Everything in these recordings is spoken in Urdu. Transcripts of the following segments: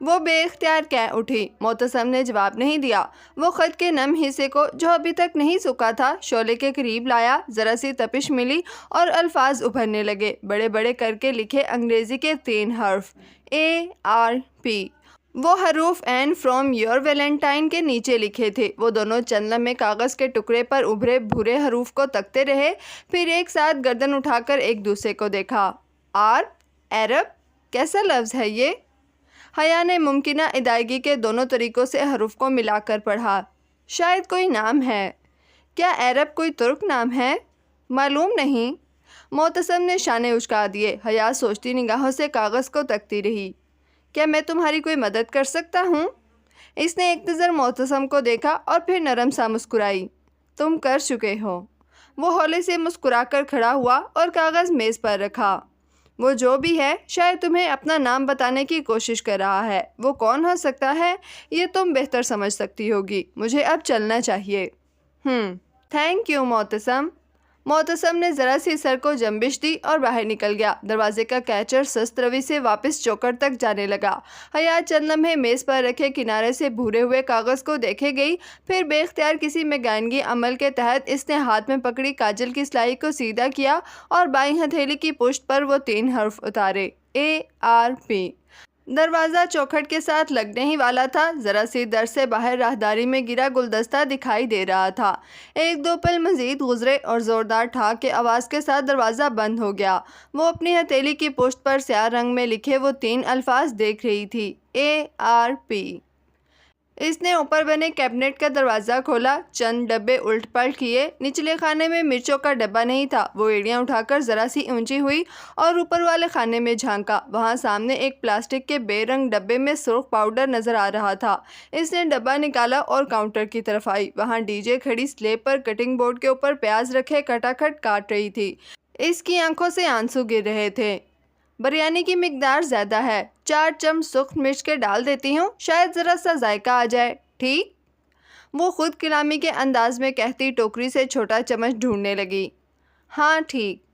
وہ بے اختیار کہہ اٹھی۔ معتصم نے جواب نہیں دیا۔ وہ خط کے نم حصے کو جو ابھی تک نہیں سوکھا تھا شعلے کے قریب لایا، ذرا سی تپش ملی اور الفاظ ابھرنے لگے۔ بڑے بڑے کر کے لکھے انگریزی کے 3 حرف ARP۔ وہ حروف "اینڈ فرام یور ویلنٹائن" کے نیچے لکھے تھے۔ وہ دونوں چند لمحے کاغذ کے ٹکڑے پر ابھرے بھورے حروف کو تکتے رہے، پھر ایک ساتھ گردن اٹھا کر ایک دوسرے کو دیکھا۔ عرب؟ کیسا لفظ ہے یہ؟ حیا نے ممکنہ ادائیگی کے دونوں طریقوں سے حروف کو ملا کر پڑھا۔ شاید کوئی نام ہے۔ کیا عرب کوئی ترک نام ہے؟ معلوم نہیں۔ معتصم نے شانے اچکا دیے۔ حیا سوچتی نگاہوں سے کاغذ کو تکتی رہی۔ کیا میں تمہاری کوئی مدد کر سکتا ہوں؟ اس نے ایک نظر معتصم کو دیکھا اور پھر نرم سا مسکرائی۔ تم کر چکے ہو۔ وہ ہولے سے مسکرا کر کھڑا ہوا اور کاغذ میز پر رکھا۔ وہ جو بھی ہے شاید تمہیں اپنا نام بتانے کی کوشش کر رہا ہے۔ وہ کون ہو سکتا ہے یہ تم بہتر سمجھ سکتی ہوگی۔ مجھے اب چلنا چاہیے۔ Thank you Mutasim. معتصم نے ذرا سی سر کو جنبش دی اور باہر نکل گیا۔ دروازے کا کیچر سست روی سے واپس چوکٹ تک جانے لگا۔ حیا چند لمحے میز پر رکھے کنارے سے بھورے ہوئے کاغذ کو دیکھے گئی، پھر بے اختیار کسی مگائنگی عمل کے تحت اس نے ہاتھ میں پکڑی کاجل کی سلائی کو سیدھا کیا اور بائیں ہتھیلی کی پشت پر وہ 3 حرف اتارے۔ ARP۔ دروازہ چوکھٹ کے ساتھ لگنے ہی والا تھا۔ ذرا سی در سے باہر راہداری میں گرا گلدستہ دکھائی دے رہا تھا۔ ایک دو پل مزید گزرے اور زوردار ٹھاک کے آواز کے ساتھ دروازہ بند ہو گیا۔ وہ اپنی ہتھیلی کی پشت پر سیاہ رنگ میں لکھے وہ 3 الفاظ دیکھ رہی تھی۔ ARP۔ اس نے اوپر بنے کیبنٹ کا دروازہ کھولا، چند ڈبے الٹ پلٹ کیے۔ نچلے خانے میں مرچوں کا ڈبہ نہیں تھا۔ وہ ایڑیاں اٹھا کر ذرا سی اونچی ہوئی اور اوپر والے خانے میں جھانکا۔ وہاں سامنے ایک پلاسٹک کے بے رنگ ڈبے میں سرخ پاؤڈر نظر آ رہا تھا۔ اس نے ڈبہ نکالا اور کاؤنٹر کی طرف آئی۔ وہاں ڈی جے کھڑی سلیب پر کٹنگ بورڈ کے اوپر پیاز رکھے کھٹاکھٹ کاٹ رہی تھی۔ اس کی آنکھوں سے آنسو گر رہے تھے۔ بریانی کی مقدار زیادہ ہے، 4 چمچ سرخ مرچ کے ڈال دیتی ہوں، شاید ذرا سا ذائقہ آ جائے۔ ٹھیک؟ وہ خود کلامی کے انداز میں کہتی ٹوکری سے چھوٹا چمچ ڈھونڈنے لگی۔ ہاں ٹھیک۔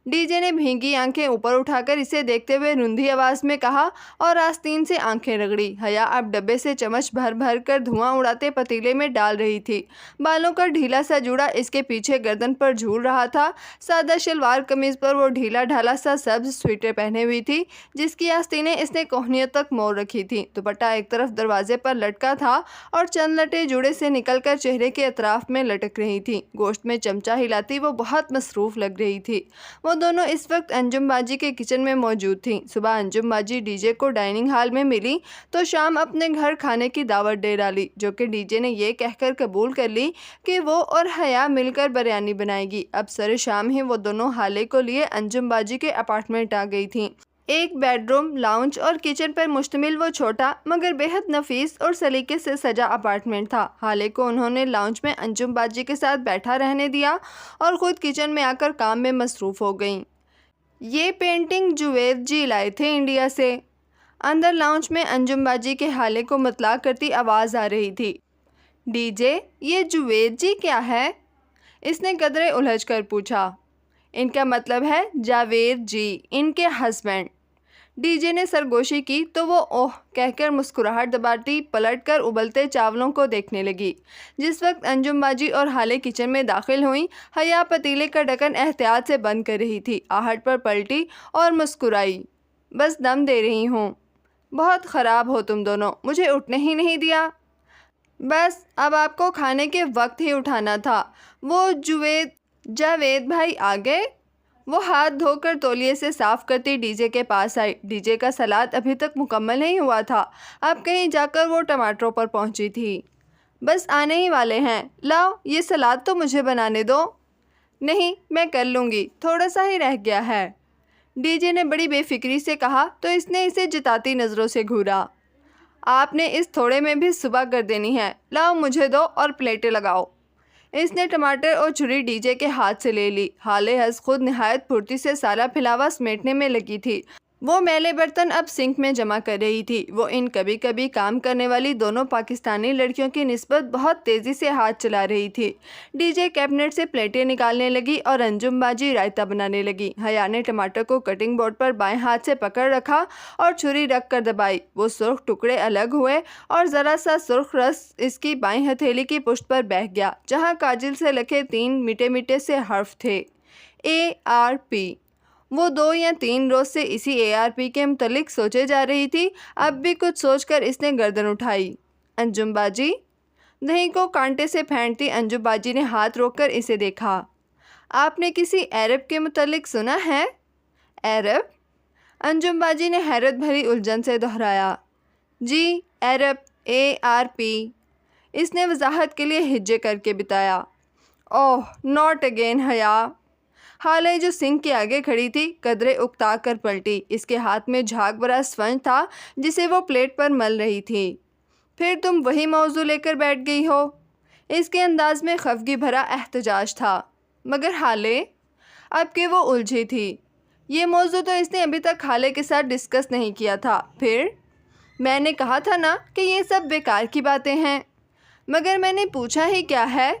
ڈی جے نے بھینگی آنکھیں اوپر اٹھا کر اسے دیکھتے ہوئے رندھی آواز میں کہا اور آستین سے آنکھیں رگڑی۔ حیا اب ڈبے سے چمچ بھر بھر کر دھواں اڑاتے پتیلے میں ڈال رہی تھی۔ بالوں کا ڈھیلا سا جوڑا اس کے پیچھے گردن پر جھول رہا تھا۔ سادہ شلوار قمیض پر وہ ڈھیلا ڈھالا سا سبز سویٹر پہنے ہوئی تھی جس کی آستینیں اس نے کوہنیوں تک موڑ رکھی تھیں۔ دوپٹہ ایک طرف دروازے پر لٹکا تھا اور چند لٹیں جوڑے سے نکل کر چہرے کے اطراف میں لٹک رہی تھیں۔ گوشت میں چمچہ ہلاتی وہ بہت مصروف لگ رہی تھی۔ وہ دونوں اس وقت انجم باجی کے کچن میں موجود تھیں۔ صبح انجم باجی ڈی جے کو ڈائننگ ہال میں ملی تو شام اپنے گھر کھانے کی دعوت دے ڈالی، جو کہ ڈی جے نے یہ کہہ کر قبول کر لی کہ وہ اور حیا مل کر بریانی بنائے گی۔ اب سر شام ہی وہ دونوں حالے کو لیے انجم باجی کے اپارٹمنٹ آ گئی تھیں۔ ایک بیڈ روم، لاؤنج اور کچن پر مشتمل وہ چھوٹا مگر بہت نفیس اور سلیقے سے سجا اپارٹمنٹ تھا۔ حالے کو انہوں نے لاؤنج میں انجم باجی کے ساتھ بیٹھا رہنے دیا اور خود کچن میں آ کر کام میں مصروف ہو گئیں۔ یہ پینٹنگ جوید جی لائے تھے انڈیا سے۔ اندر لاؤنج میں انجم باجی کے حالے کو مطلع کرتی آواز آ رہی تھی۔ ڈی جے، یہ جوید جی کیا ہے؟ اس نے قدرے الجھ کر پوچھا۔ ان کا مطلب ہے جاوید جی، ان کے ہسبینڈ۔ ڈی جے نے سرگوشی کی تو وہ اوہ کہہ کر مسکراہٹ دباتی پلٹ کر ابلتے چاولوں کو دیکھنے لگی۔ جس وقت انجم باجی اور حالے کچن میں داخل ہوئیں، حیا پتیلے کا ڈھکن احتیاط سے بند کر رہی تھی۔ آہٹ پر پلٹی اور مسکرائی۔ بس دم دے رہی ہوں۔ بہت خراب ہو تم دونوں، مجھے اٹھنے ہی نہیں دیا۔ بس اب آپ کو کھانے کے وقت ہی اٹھانا تھا۔ وہ جاوید بھائی آ گئے؟ وہ ہاتھ دھو کر تولیے سے صاف کرتی ڈی جے کے پاس آئی۔ ڈی جے کا سلاد ابھی تک مکمل نہیں ہوا تھا۔ اب کہیں جا کر وہ ٹماٹروں پر پہنچی تھی۔ بس آنے ہی والے ہیں، لاؤ یہ سلاد تو مجھے بنانے دو۔ نہیں، میں کر لوں گی، تھوڑا سا ہی رہ گیا ہے۔ ڈی جے نے بڑی بے فکری سے کہا تو اس نے اسے جتاتی نظروں سے گھورا۔ آپ نے اس تھوڑے میں بھی صبح کر دینی ہے، لاؤ مجھے دو اور پلیٹیں لگاؤ۔ اس نے ٹماٹر اور چھری ڈی جے کے ہاتھ سے لے لی۔ حالے ہنس خود نہایت پھرتی سے سالہ پھلاوا سمیٹنے میں لگی تھی۔ وہ میلے برتن اب سنک میں جمع کر رہی تھی۔ وہ ان کبھی کبھی کام کرنے والی دونوں پاکستانی لڑکیوں کی نسبت بہت تیزی سے ہاتھ چلا رہی تھی۔ ڈی جے کیبنٹ سے پلیٹیں نکالنے لگی اور انجم باجی رائتہ بنانے لگی۔ حیا نے ٹماٹر کو کٹنگ بورڈ پر بائیں ہاتھ سے پکڑ رکھا اور چھری رکھ کر دبائی۔ وہ سرخ ٹکڑے الگ ہوئے اور ذرا سا سرخ رس اس کی بائیں ہتھیلی کی پشت پر بہہ گیا جہاں کاجل سے لکھے 3 میٹھے میٹھے سے حرف تھے، ARP۔ وہ 2 یا 3 روز سے اسی ARP کے متعلق سوچے جا رہی تھی۔ اب بھی کچھ سوچ کر اس نے گردن اٹھائی۔ انجم باجی؟ دہی کو کانٹے سے پھینٹتی انجم باجی نے ہاتھ روک کر اسے دیکھا۔ آپ نے کسی عرب کے متعلق سنا ہے؟ عرب؟ انجم باجی نے حیرت بھری الجھن سے دہرایا۔ جی عرب، ARP۔ اس نے وضاحت کے لیے ہجے کر کے بتایا۔ اوہ ناٹ اگین حیا۔ حالے جو سنک کے آگے کھڑی تھی قدرے اکتا کر پلٹی۔ اس کے ہاتھ میں جھاگ بھرا اسفنج تھا جسے وہ پلیٹ پر مل رہی تھی۔ پھر تم وہی موضوع لے کر بیٹھ گئی ہو؟ اس کے انداز میں خفگی بھرا احتجاج تھا۔ مگر حالے؟ اب کہ وہ الجھی تھی۔ یہ موضوع تو اس نے ابھی تک حالے کے ساتھ ڈسکس نہیں کیا تھا۔ پھر میں نے کہا تھا نا کہ یہ سب بیکار کی باتیں ہیں۔ مگر میں نے پوچھا ہی کیا ہے؟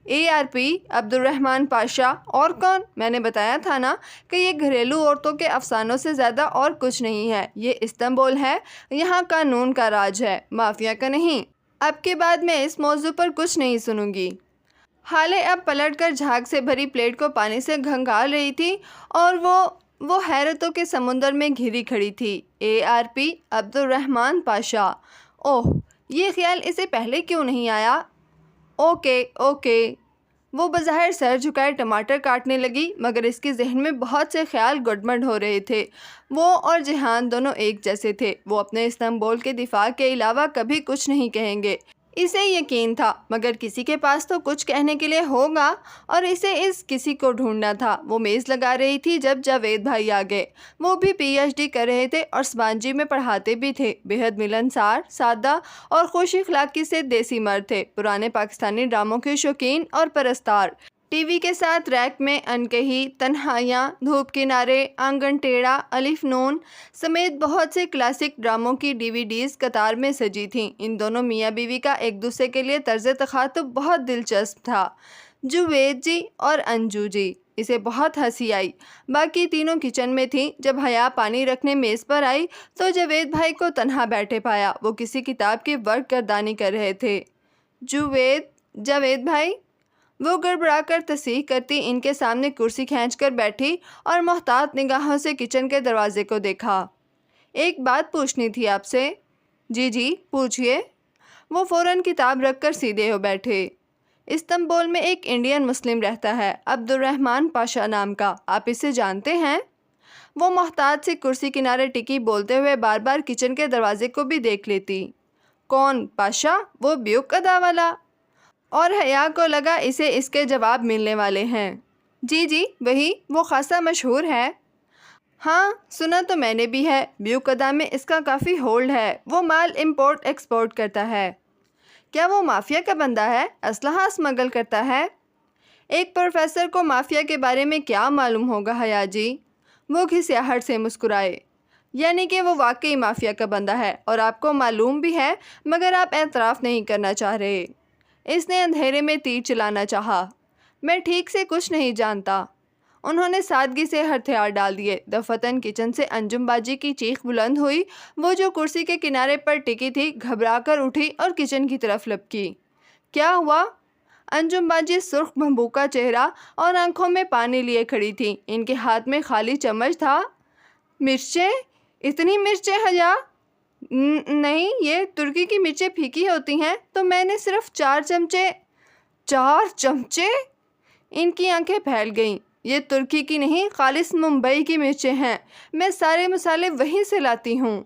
ARP عبد الرحمن پاشا اور کون؟ میں نے بتایا تھا نا کہ یہ گھریلو عورتوں کے افسانوں سے زیادہ اور کچھ نہیں ہے۔ یہ استنبول ہے، یہاں قانون کا راج ہے، مافیا کا نہیں۔ اب کے بعد میں اس موضوع پر کچھ نہیں سنوں گی۔ حالے اب پلٹ کر جھاگ سے بھری پلیٹ کو پانی سے گھنگھال رہی تھی اور وہ حیرتوں کے سمندر میں گھری کھڑی تھی۔ ARP عبد الرحمن پاشا۔ اوہ یہ خیال اسے پہلے کیوں نہیں آیا؟ اوکے۔ وہ بظاہر سر جھکائے ٹماٹر کاٹنے لگی مگر اس کے ذہن میں بہت سے خیال گڈمڈ ہو رہے تھے۔ وہ اور جہان دونوں ایک جیسے تھے۔ وہ اپنے استنبول کے دفاع کے علاوہ کبھی کچھ نہیں کہیں گے، اسے یقین تھا۔ مگر کسی کے پاس تو کچھ کہنے کے لیے ہوگا اور اسے اس کسی کو ڈھونڈنا تھا۔ وہ میز لگا رہی تھی جب جاوید بھائی آ گئے۔ وہ بھی PhD کر رہے تھے اور سبانجی میں پڑھاتے بھی تھے۔ بے حد ملنسار، سادہ اور خوش اخلاقی سے دیسی مرد تھے۔ پرانے پاکستانی ڈراموں کے شوقین اور پرستار۔ ٹی وی کے ساتھ ریک میں انکہی، تنہائیاں، دھوپ کنارے، آنگن ٹیڑھا، الف نون سمیت بہت سے کلاسک ڈراموں کی DVDs قطار میں سجی تھیں۔ ان دونوں میاں بیوی کا ایک دوسرے کے لیے طرز تخاطب بہت دلچسپ تھا۔ جاوید جی اور انجو جی۔ اسے بہت ہنسی آئی۔ باقی تینوں کچن میں تھیں۔ جب حیا پانی رکھنے میز پر آئی تو جاوید بھائی کو تنہا بیٹھے پایا۔ وہ کسی کتاب کی ورق گردانی کر رہے تھے۔ جاوید بھائی؟ وہ گڑبڑا کر تصحیح کرتی ان کے سامنے کرسی کھینچ کر بیٹھی اور محتاط نگاہوں سے کچن کے دروازے کو دیکھا۔ ایک بات پوچھنی تھی آپ سے۔ جی پوچھئے۔ وہ فوراً کتاب رکھ کر سیدھے ہو بیٹھے۔ استنبول میں ایک انڈین مسلم رہتا ہے، عبد الرحمن پاشا نام کا، آپ اسے جانتے ہیں؟ وہ محتاط سے کرسی کنارے ٹکی بولتے ہوئے بار بار کچن کے دروازے کو بھی دیکھ لیتی۔ کون پاشا؟ وہ بیوک ادا والا؟ اور حیا کو لگا اسے اس کے جواب ملنے والے ہیں۔ جی وہی، وہ خاصا مشہور ہے۔ ہاں سنا تو میں نے بھی ہے، بیوک ادا میں اس کا کافی ہولڈ ہے، وہ مال امپورٹ ایکسپورٹ کرتا ہے۔ کیا وہ مافیا کا بندہ ہے؟ اسلحہ اسمگل کرتا ہے؟ ایک پروفیسر کو مافیا کے بارے میں کیا معلوم ہوگا حیا جی؟ وہ گھسیاہٹ سے مسکرائے۔ یعنی کہ وہ واقعی مافیا کا بندہ ہے اور آپ کو معلوم بھی ہے مگر آپ اعتراف نہیں کرنا چاہ رہے۔ اس نے اندھیرے میں تیر چلانا چاہا۔ میں ٹھیک سے کچھ نہیں جانتا۔ انہوں نے سادگی سے ہتھیار ڈال دیے۔ دفتن کچن سے انجم باجی کی چیخ بلند ہوئی۔ وہ جو کرسی کے کنارے پر ٹکی تھی گھبرا کر اٹھی اور کچن کی طرف لپکی۔ کیا ہوا؟ انجم باجی سرخ بھنبوکا چہرہ اور آنکھوں میں پانی لیے کھڑی تھی۔ ان کے ہاتھ میں خالی چمچ تھا۔ مرچیں؟ اتنی مرچیں حیا؟ نہیں، یہ ترکی کی مرچیں پھیکی ہوتی ہیں تو میں نے صرف 4 چمچے۔ 4 چمچے؟ ان کی آنکھیں پھیل گئیں۔ یہ ترکی کی نہیں، خالص ممبئی کی مرچیں ہیں، میں سارے مسالے وہیں سے لاتی ہوں۔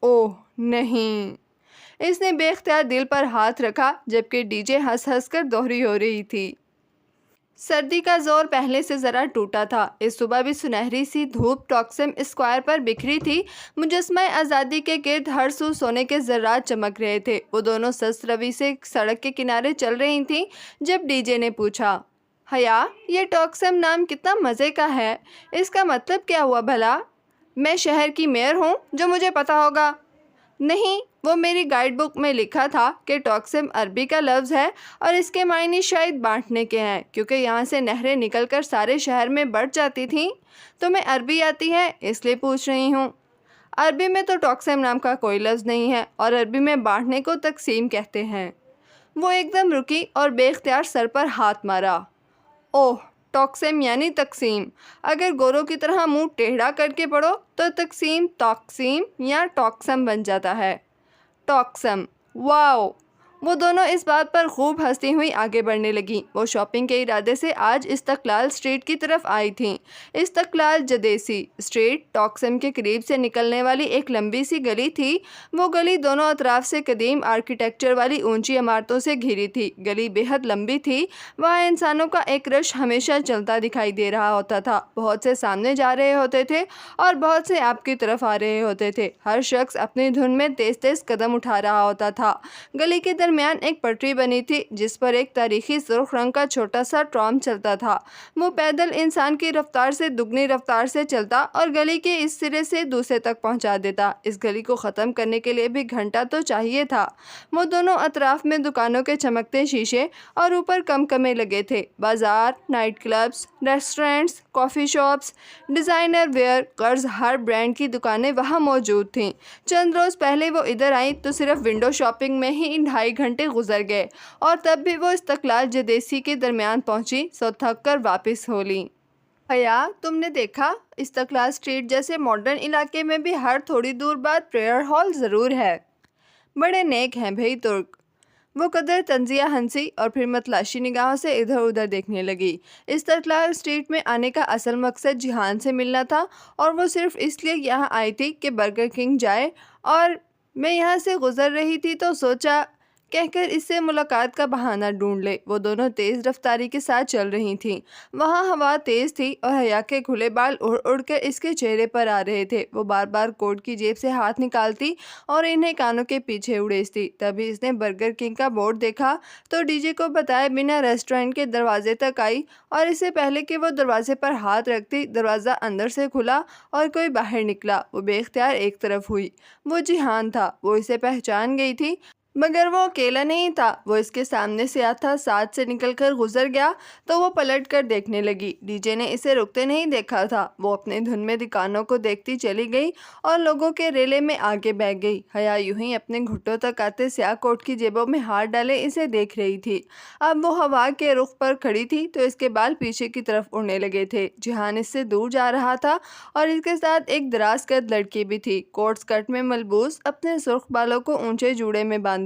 اوہ نہیں۔ اس نے بے اختیار دل پر ہاتھ رکھا جبکہ ڈی جے ہنس ہنس کر دوہری ہو رہی تھی۔ سردی کا زور پہلے سے ذرا ٹوٹا تھا۔ اس صبح بھی سنہری سی دھوپ ٹاکسم اسکوائر پر بکھری تھی۔ مجسمہ آزادی کے گرد ہر سو سونے کے ذرات چمک رہے تھے۔ وہ دونوں سست روی سے سڑک کے کنارے چل رہی تھیں جب ڈی جے نے پوچھا، حیا یہ ٹاکسم نام کتنا مزے کا ہے، اس کا مطلب کیا ہوا بھلا؟ میں شہر کی میئر ہوں جو مجھے پتہ ہوگا؟ نہیں، وہ میری گائیڈ بک میں لکھا تھا کہ ٹاکسم عربی کا لفظ ہے اور اس کے معنی شاید بانٹنے کے ہیں، کیونکہ یہاں سے نہریں نکل کر سارے شہر میں بڑھ جاتی تھیں۔ تمہیں عربی آتی ہے اس لیے پوچھ رہی ہوں۔ عربی میں تو ٹاکسم نام کا کوئی لفظ نہیں ہے، اور عربی میں بانٹنے کو تقسیم کہتے ہیں۔ وہ ایک دم رکی اور بے اختیار سر پر ہاتھ مارا۔ اوہ، ٹاکسم یعنی تقسیم۔ اگر گوروں کی طرح منہ ٹیڑھا کر کے پڑھو تو تقسیم تقسیم یا ٹاکسم بن جاتا ہے۔ ٹاکسم، واو! وہ دونوں اس بات پر خوب ہنستی ہوئی آگے بڑھنے لگیں۔ وہ شاپنگ کے ارادے سے آج استقلال اسٹریٹ کی طرف آئی تھیں۔ استقلال جدیسی اسٹریٹ ٹاکسم کے قریب سے نکلنے والی ایک لمبی سی گلی تھی۔ وہ گلی دونوں اطراف سے قدیم آرکیٹیکچر والی اونچی عمارتوں سے گھری تھی۔ گلی بے حد لمبی تھی۔ وہاں انسانوں کا ایک رش ہمیشہ چلتا دکھائی دے رہا ہوتا تھا۔ بہت سے سامنے جا رہے ہوتے تھے اور بہت سے آپ کی طرف آ رہے ہوتے تھے۔ ہر شخص اپنی دھن میں تیز تیز قدم اٹھا رہا ہوتا تھا۔ گلی کے درمیان ایک پٹری بنی تھی جس پر ایک تاریخی سرخ رنگ کا چھوٹا سا ٹرام چلتا تھا۔ وہ پیدل انسان کی رفتار سے دگنی رفتار سے چلتا اور گلی کے اس سرے سے دوسرے تک پہنچا دیتا۔ اس گلی کو ختم کرنے کے لیے بھی گھنٹہ تو چاہیے تھا۔ وہ دونوں اطراف میں دکانوں کے چمکتے شیشے اور اوپر کمکمے لگے تھے۔ بازار، night clubs, restaurants, coffee shops, designer where, غرض ہر برانڈ کی دکانیں وہاں موجود تھیں۔ چند روز پہلے وہ ادھر آئیں تو صرف ونڈو شاپنگ میں ہی 2.5 گھنٹے گزر گئے، اور تب بھی وہ استقلال جدیسی کے درمیان پہنچی سو تھک کر واپس ہو لیں۔ حیا، تم نے دیکھا، استقلال اسٹریٹ جیسے ماڈرن علاقے میں بھی ہر تھوڑی دور بعد پریئر ہال ضرور ہے۔ بڑے نیک ہیں بھئی ترک۔ وہ قدر تنزیہ ہنسی اور پھر متلاشی نگاہوں سے ادھر ادھر دیکھنے لگی۔ استقلال اسٹریٹ میں آنے کا اصل مقصد جہان سے ملنا تھا، اور وہ صرف اس لیے یہاں آئی تھی کہ برگر کنگ جائے، اور میں یہاں سے گزر رہی تھی تو سوچا کہہ کر اس سے ملاقات کا بہانہ ڈھونڈ لے۔ وہ دونوں تیز رفتاری کے ساتھ چل رہی تھیں۔ وہاں ہوا تیز تھی اور حیا کے کھلے بال اڑ اڑ کر اس کے چہرے پر آ رہے تھے۔ وہ بار بار کوٹ کی جیب سے ہاتھ نکالتی اور انہیں کانوں کے پیچھے اڑیستی۔ تبھی اس نے برگر کنگ کا بورڈ دیکھا تو ڈی جے کو بتائے بنا ریسٹورنٹ کے دروازے تک آئی، اور اس سے پہلے کہ وہ دروازے پر ہاتھ رکھتی دروازہ اندر سے کھلا اور کوئی باہر نکلا۔ وہ بے اختیار ایک طرف ہوئی۔ وہ جہان تھا۔ وہ اسے پہچان گئی تھی، مگر وہ اکیلا نہیں تھا، وہ اس کے سامنے سے آتا ساتھ سے نکل کر گزر گیا تو وہ پلٹ کر دیکھنے لگی۔ ڈی جے نے اسے رکتے نہیں دیکھا تھا۔ وہ اپنے دھن میں دکانوں کو دیکھتی چلی گئی اور لوگوں کے ریلے میں آگے بیٹھ گئی۔ حیا یوں ہی اپنے گھٹوں تک آتے سیاہ کوٹ کی جیبوں میں ہاتھ ڈالے اسے دیکھ رہی تھی۔ اب وہ ہوا کے رخ پر کھڑی تھی تو اس کے بال پیچھے کی طرف اڑنے لگے تھے۔ جہان اس سے دور جا رہا تھا اور اس کے ساتھ ایک دراز قد لڑکی بھی تھی، کوٹ سکرٹ میں ملبوس، اپنے سرخ بالوں کو اونچے جوڑے میں باندھے۔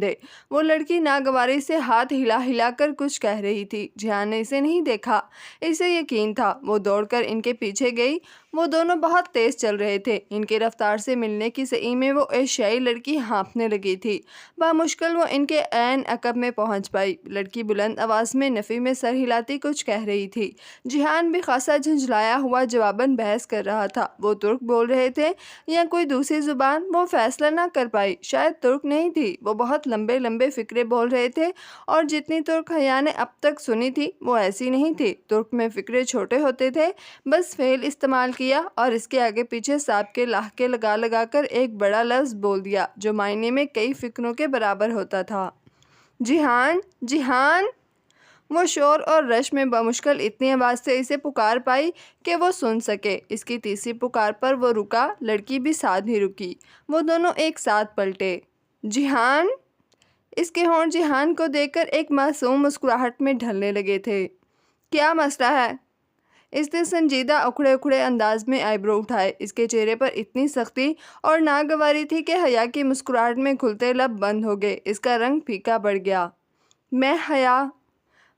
وہ لڑکی ناگواری سے ہاتھ ہلا ہلا کر کچھ کہہ رہی تھی۔ جہان نے اسے نہیں دیکھا۔ اسے یقین تھا۔ وہ دوڑ کر ان کے پیچھے گئی۔ وہ دونوں بہت تیز چل رہے تھے۔ ان کی رفتار سے ملنے کی سعی میں وہ ایشیائی لڑکی ہانپنے لگی تھی۔ بامشکل وہ ان کے عین عقب میں پہنچ پائی۔ لڑکی بلند آواز میں نفی میں سر ہلاتی کچھ کہہ رہی تھی۔ جہان بھی خاصا جھنجھلایا ہوا جواباً بحث کر رہا تھا۔ وہ ترک بول رہے تھے یا کوئی دوسری زبان، وہ فیصلہ نہ کر پائی۔ شاید ترک نہیں تھی۔ وہ بہت لمبے لمبے فقرے بول رہے تھے، اور جتنی ترک حیا نے اب تک سنی تھی وہ ایسی نہیں تھی۔ ترک میں فقرے چھوٹے ہوتے تھے، بس فعل استعمال کیا اور اس کے آگے پیچھے سانپ کے لاحقے لگا لگا کر ایک بڑا لفظ بول دیا جو معنی میں کئی فقروں کے برابر ہوتا تھا۔ جہان، جہان! وہ شور اور رش میں بمشکل اتنی آواز سے اسے پکار پائی کہ وہ سن سکے۔ اس کی تیسری پکار پر وہ رکا، لڑکی بھی ساتھ ہی رکی۔ وہ دونوں ایک ساتھ پلٹے۔ جہان! اس کے ہونٹ جہان کو دیکھ کر ایک معصوم مسکراہٹ میں ڈھلنے لگے تھے۔ کیا مسئلہ ہے؟ اس نے سنجیدہ اکھڑے اکھڑے انداز میں آئی برو اٹھائے۔ اس کے چہرے پر اتنی سختی اور ناگواری تھی کہ حیا کی مسکراہٹ میں کھلتے لب بند ہو گئے۔ اس کا رنگ پھیکا پڑ گیا۔ میں حیا؟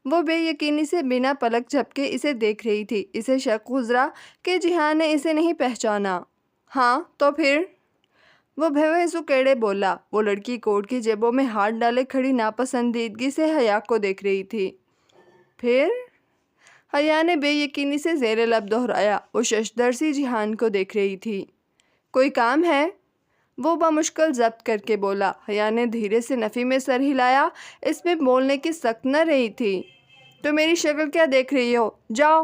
وہ بے یقینی سے بنا پلک جھپکے اسے دیکھ رہی تھی۔ اسے شک گزرا کہ جہان نے اسے نہیں پہچانا۔ ہاں تو پھر؟ وہ بھویں سکیڑے بولا۔ وہ لڑکی کوٹ کی جیبوں میں ہاتھ ڈالے کھڑی ناپسندیدگی سے حیا کو دیکھ رہی تھی۔ پھر؟ حیا نے بے یقینی سے زیر لب دہرایا۔ وہ ششدر سی جہان کو دیکھ رہی تھی۔ کوئی کام ہے؟ وہ بمشکل ضبط کر کے بولا۔ حیا نے دھیرے سے نفی میں سر ہلایا۔ اس میں بولنے کی سخت نہ رہی تھی۔ تو میری شکل کیا دیکھ رہی ہو؟ جاؤ!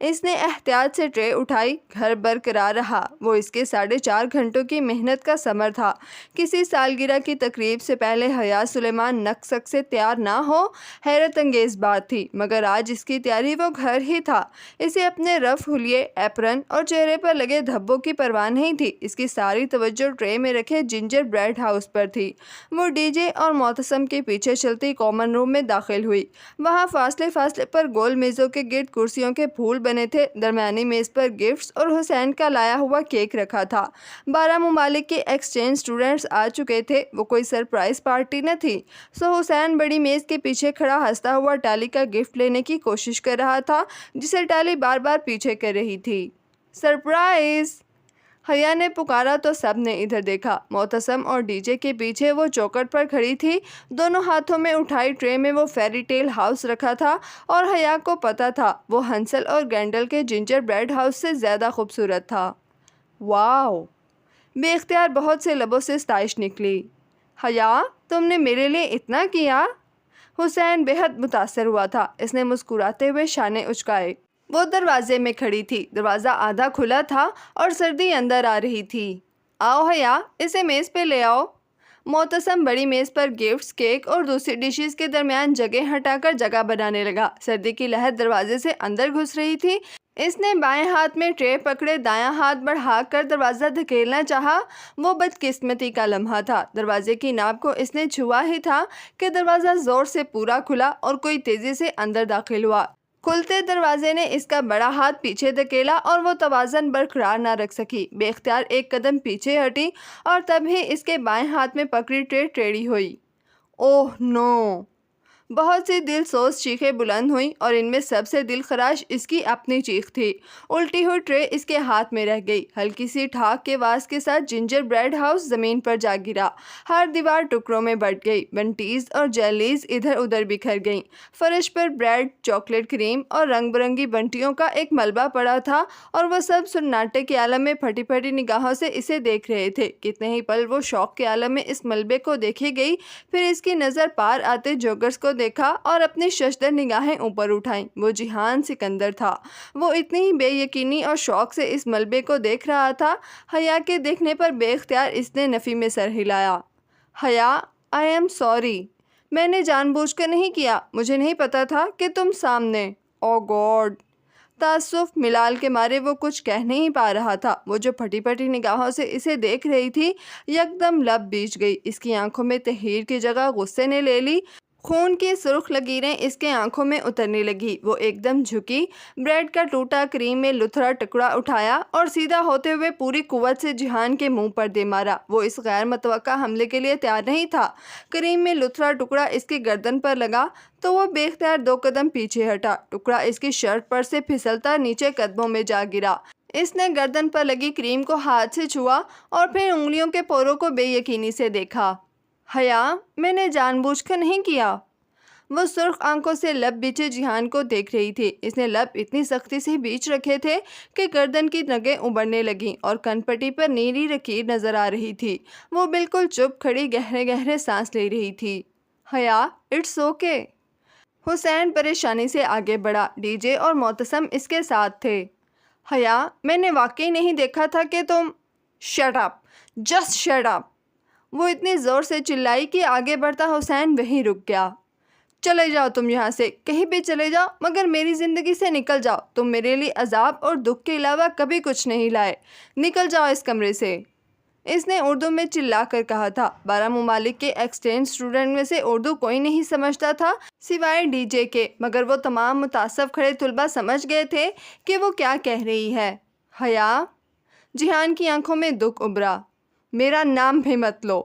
اس نے احتیاط سے ٹرے اٹھائی۔ گھر برقرار رہا۔ وہ اس کے 4.5 گھنٹوں کی محنت کا ثمر تھا۔ کسی سالگرہ کی تقریب سے پہلے حیا سلیمان نقص سے تیار نہ ہو، حیرت انگیز بات تھی، مگر آج اس کی تیاری وہ گھر ہی تھا۔ اسے اپنے رف حلیے، ایپرن اور چہرے پر لگے دھبوں کی پرواہ نہیں تھی۔ اس کی ساری توجہ ٹرے میں رکھے جنجر بریڈ ہاؤس پر تھی۔ وہ ڈی جے اور معتصم کے پیچھے چلتی کامن روم میں داخل ہوئی۔ وہاں فاصلے فاصلے پر گول میزوں کے گرد کرسیوں کے پھول بنے تھے۔ درمیانی میز پر گفٹس اور حسین کا لایا ہوا کیک رکھا تھا۔ 12 ممالک کے ایکسچینج اسٹوڈنٹس آ چکے تھے۔ وہ کوئی سرپرائز پارٹی نہ تھی۔ سو حسین بڑی میز کے پیچھے کھڑا ہنستا ہوا ٹالی کا گفٹ لینے کی کوشش کر رہا تھا، جسے ٹالی بار بار پیچھے کر رہی تھی۔ سرپرائز! حیا نے پکارا تو سب نے ادھر دیکھا۔ معتصم اور ڈی جے کے پیچھے وہ چوکھٹ پر کھڑی تھی۔ دونوں ہاتھوں میں اٹھائی ٹرے میں وہ فیری ٹیل ہاؤس رکھا تھا، اور حیا کو پتا تھا وہ ہنسل اور گرینڈل کے جنجر بریڈ ہاؤس سے زیادہ خوبصورت تھا۔ واو! بے اختیار بہت سے لبوں سے ستائش نکلی۔ حیا، تم نے میرے لیے اتنا کیا؟ حسین بے حد متاثر ہوا تھا۔ اس نے مسکراتے ہوئے شانے اچکائے۔ وہ دروازے میں کھڑی تھی۔ دروازہ آدھا کھلا تھا اور سردی اندر آ رہی تھی۔ آؤ حیا، اسے میز پہ لے آؤ۔ معتصم بڑی میز پر گفٹس، کیک اور دوسری ڈشز کے درمیان جگہ ہٹا کر جگہ بنانے لگا۔ سردی کی لہر دروازے سے اندر گھس رہی تھی۔ اس نے بائیں ہاتھ میں ٹرے پکڑے دایاں ہاتھ بڑھا کر دروازہ دھکیلنا چاہا۔ وہ بدقسمتی کا لمحہ تھا۔ دروازے کی ناب کو اس نے چھوا ہی تھا کہ دروازہ زور سے پورا کھلا اور کوئی تیزی سے اندر داخل ہوا۔ کھلتے دروازے نے اس کا بڑا ہاتھ پیچھے دھکیلا اور وہ توازن برقرار نہ رکھ سکی۔ بے اختیار ایک قدم پیچھے ہٹی اور تب ہی اس کے بائیں ہاتھ میں پکڑی ٹرے ٹیڑھی ہوئی۔ اوہ نو! بہت سی دل سوز چیخیں بلند ہوئیں اور ان میں سب سے دل خراش اس کی اپنی چیخ تھی۔ الٹی ہوئی ٹرے اس کے ہاتھ میں رہ گئی۔ ہلکی سی ٹھاک کے واز کے ساتھ جنجر بریڈ ہاؤس زمین پر جا گرا۔ ہر دیوار ٹکڑوں میں بٹ گئی۔ بنٹیز اور جیلیز ادھر ادھر بکھر گئیں۔ فرش پر بریڈ، چاکلیٹ کریم اور رنگ برنگی بنٹیوں کا ایک ملبہ پڑا تھا، اور وہ سب سناٹے کے عالم میں پھٹی پھٹی نگاہوں سے اسے دیکھ رہے تھے۔ کتنے ہی پل وہ شوق کے عالم میں اس ملبے کو دیکھے گئی، پھر اس کی نظر پار آتے جوگرز کو دیکھا اور اپنی ششدر نگاہیں اوپر اٹھائیں۔ وہ جیہان سکندر تھا۔ وہ اتنی ہی بے یقینی اور شوق سے اس ملبے کو دیکھ رہا تھا۔ حیا کے دیکھنے پر بے اختیار اس نے نفی میں سر ہلایا۔ حیا، آئی ایم سوری، میں نے جان بوجھ کر نہیں کیا۔ مجھے نہیں پتا تھا کہ تم سامنے۔ او گاڈ! تعصب ملال کے مارے وہ کچھ کہہ نہیں پا رہا تھا۔ وہ جو پھٹی پھٹی نگاہوں سے اسے دیکھ رہی تھی، یکدم لب بیچ گئی۔ اس کی آنکھوں میں تحیر کی جگہ غصے نے لے لی۔ خون کی سرخ لکیریں اس کے آنکھوں میں اترنے لگی۔ وہ ایک دم جھکی، بریڈ کا ٹوٹا کریم میں لتھڑا ٹکڑا اٹھایا اور سیدھا ہوتے ہوئے پوری قوت سے جیہان کے منہ پر دے مارا۔ وہ اس غیر متوقع حملے کے لیے تیار نہیں تھا۔ کریم میں لتھڑا ٹکڑا اس کی گردن پر لگا تو وہ بے اختیار 2 قدم پیچھے ہٹا۔ ٹکڑا اس کی شرٹ پر سے پھسلتا نیچے قدموں میں جا گرا۔ اس نے گردن پر لگی کریم کو ہاتھ سے چھوا اور پھر انگلیوں کے پوروں کو بے یقینی سے دیکھا۔ حیا، میں نے جان بوجھ کر نہیں کیا۔ وہ سرخ آنکھوں سے لب بیچے جیہان کو دیکھ رہی تھی۔ اس نے لب اتنی سختی سے بیچ رکھے تھے کہ گردن کی رگیں ابھرنے لگیں اور کن پٹی پر نیلی لکیر نظر آ رہی تھی۔ وہ بالکل چپ کھڑی گہرے گہرے سانس لے رہی تھی۔ حیا، اٹس اوکے۔ حسین پریشانی سے آگے بڑھا۔ ڈی جے اور معتصم اس کے ساتھ تھے۔ حیا، میں نے واقعی نہیں دیکھا تھا کہ تم… shut up! Just shut up! وہ اتنی زور سے چلائی کہ آگے بڑھتا حسین وہیں رک گیا۔ چلے جاؤ تم یہاں سے، کہیں بھی چلے جاؤ، مگر میری زندگی سے نکل جاؤ۔ تم میرے لیے عذاب اور دکھ کے علاوہ کبھی کچھ نہیں لائے۔ نکل جاؤ اس کمرے سے۔ اس نے اردو میں چلا کر کہا تھا۔ 12 ممالک کے ایکسچینج اسٹوڈنٹ میں سے اردو کوئی نہیں سمجھتا تھا سوائے ڈی جے کے، مگر وہ تمام متعصب کھڑے طلباء سمجھ گئے تھے کہ وہ کیا کہہ رہی ہے۔ حیا؟ جیہان کی آنکھوں میں دکھ ابھرا۔ میرا نام بھی مت لو۔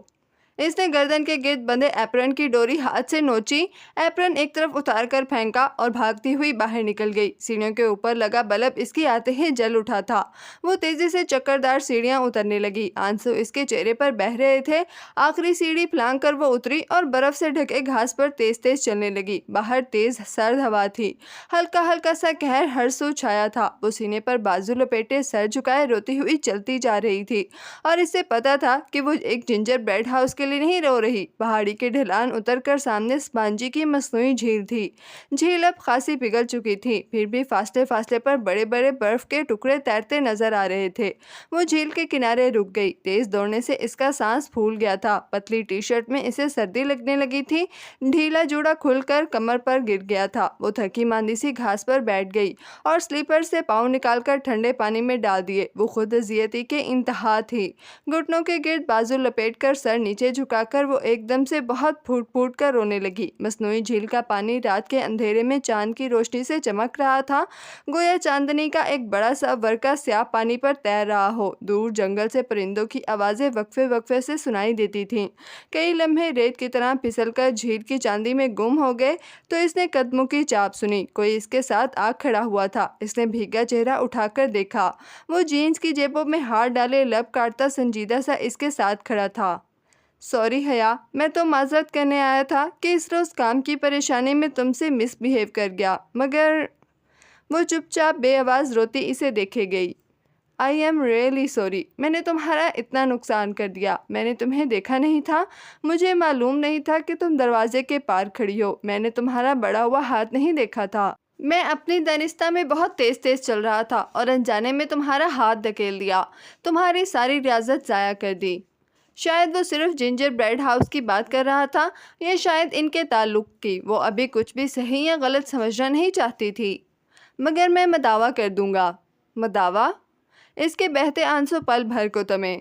اس نے گردن کے گرد بندھے ایپرن کی ڈوری ہاتھ سے نوچی۔ ایپرن ایک طرف اتار کر پھینکا اور بھاگتی ہوئی باہر نکل گئی۔ سیڑھیوں کے اوپر لگا بلب اس کی آتے ہی جل اٹھا تھا۔ وہ تیزی سے چکردار سیڑھیاں اترنے لگی۔ آنسو اس کے چہرے پر بہہ رہے تھے۔ آخری سیڑھی پھلانگ کر وہ اتری اور برف سے ڈھکے گھاس پر تیز تیز چلنے لگی۔ باہر تیز سرد ہوا تھی۔ ہلکا ہلکا سا قہر ہر سو چھایا تھا۔ وہ سینے پر بازو لپیٹے سر جھکائے روتی ہوئی چلتی جا رہی تھی، اور اسے پتا تھا کہ وہ ایک جنجر بریڈ ہاؤس کے کے لیے نہیں رو رہی۔ پہاڑی کے ڈھلان اتر کر سامنے اسپانجی کی مصنوعی جھیل تھی۔ جھیل اب خاصی پگھل چکی تھی، پھر بھی فاصلے فاصلے پر بڑے بڑے برف کے ٹکڑے تیرتے نظر آ رہے تھے۔ وہ جھیل کے کنارے رک گئی۔ تیز دوڑنے سے اس کا سانس پھول گیا تھا۔ پتلی ٹی شرٹ میں اسے سردی لگنے لگی تھی۔ ڈھیلا جوڑا کھل کر کمر پر گر گیا تھا۔ وہ تھکی ماندی سی گھاس پر بیٹھ گئی اور سلیپر سے پاؤں نکال کر ٹھنڈے پانی میں ڈال دیے۔ وہ خود اذیتی کے انتہا تھی۔ گھٹنوں کے گرد بازو لپیٹ کر سر نیچے جھکا کر وہ ایک دم سے بہت پھوٹ پھوٹ کر رونے لگی۔ مصنوعی جھیل کا پانی رات کے اندھیرے میں چاند کی روشنی سے چمک رہا تھا، گویا چاندنی کا ایک بڑا سا ورقہ سیاہ پانی پر تیر رہا ہو۔ دور جنگل سے پرندوں کی آوازیں وقفے وقفے سے سنائی دیتی تھیں۔ کئی لمحے ریت کی طرح پھسل کر جھیل کی چاندی میں گم ہو گئے تو اس نے قدموں کی چاپ سنی۔ کوئی اس کے ساتھ آ کھڑا ہوا تھا۔ اس نے بھیگا چہرہ اٹھا کر دیکھا۔ وہ جینز کی جیبوں میں ہاتھ ڈالے لب کاٹتا سنجیدہ سا اس کے ساتھ کھڑا تھا۔ سوری حیا، میں تو معذرت کرنے آیا تھا کہ اس روز کام کی پریشانی میں تم سے مس بیہیو کر گیا، مگر… وہ چپ چاپ بے آواز روتی اسے دیکھے گئی۔ آئی ایم ریئلی سوری، میں نے تمہارا اتنا نقصان کر دیا۔ میں نے تمہیں دیکھا نہیں تھا، مجھے معلوم نہیں تھا کہ تم دروازے کے پار کھڑی ہو۔ میں نے تمہارا بڑا ہوا ہاتھ نہیں دیکھا تھا۔ میں اپنی دانستہ میں بہت تیز تیز چل رہا تھا اور انجانے میں تمہارا ہاتھ دھکیل دیا، تمہاری ساری ریاضت ضائع کر دی۔ شاید وہ صرف جنجر بریڈ ہاؤس کی بات کر رہا تھا یا شاید ان کے تعلق کی۔ وہ ابھی کچھ بھی صحیح یا غلط سمجھنا نہیں چاہتی تھی۔ مگر میں مداوع کر دوں گا۔ مداوع؟ اس کے بہتے آنسو پل بھر کو تمہیں…